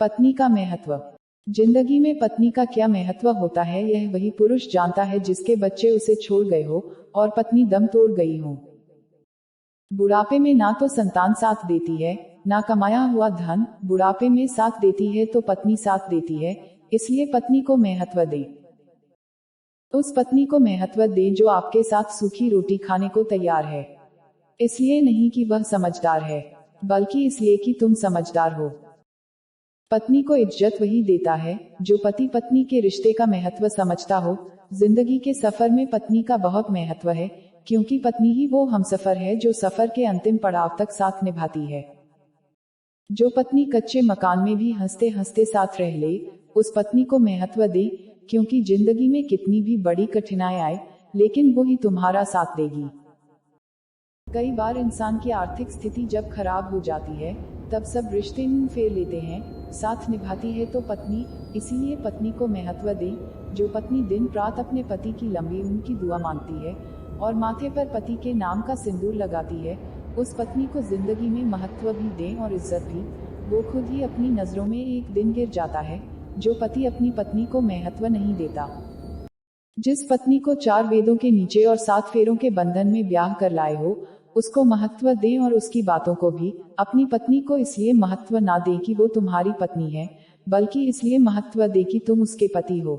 पत्नी का महत्व। जिंदगी में पत्नी का क्या महत्व होता है यह वही पुरुष जानता है जिसके बच्चे उसे छोड़ गए हो और पत्नी दम तोड़ गई हो। बुढ़ापे में ना तो संतान साथ देती है, ना कमाया हुआ धन, बुढ़ापे में साथ देती है तो पत्नी साथ देती है, इसलिए पत्नी को महत्व दे। उस पत्नी को महत्व दे जो आपके साथ सूखी रोटी खाने को तैयार है। इसलिए नहीं कि वह समझदार है, बल्कि इसलिए कि तुम समझदार हो। पत्नी को इज्जत वही देता है जो पति पत्नी के रिश्ते का महत्व समझता हो। जिंदगी के सफर में पत्नी का बहुत महत्व है, क्योंकि पत्नी ही वो हमसफर है जो सफर के अंतिम पड़ाव तक साथ निभाती है। जो पत्नी कच्चे मकान में भी हंसते हंसते साथ रह ले, उस पत्नी को महत्व दे, क्योंकि जिंदगी में कितनी भी बड़ी कठिनाई आए, लेकिन वो ही तुम्हारा साथ देगी। कई बार इंसान की आर्थिक स्थिति जब खराब हो जाती है, तब सब रिश्ते मुंह फेर लेते हैं। साथ निभाती है तो पत्नी, इसीलिए पत्नी को महत्व दे। जो पत्नी दिन रात अपने पति की लंबी उम्र की दुआ मांगती है और माथे पर पति के नाम का सिंदूर लगाती है, उस पत्नी को जिंदगी में महत्व भी दें और इज्जत भी। वो खुद ही अपनी नजरों में एक दिन गिर जाता है जो पति अपनी पत्नी को महत्व नहीं देता। जिस पत्नी को 4 वेदों के नीचे और 7 फेरों के बंधन में ब्याह कर लाए हो, उसको महत्व दें और उसकी बातों को भी। अपनी पत्नी को इसलिए महत्व ना दें कि वो तुम्हारी पत्नी है, बल्कि इसलिए महत्व दें कि तुम उसके पति हो।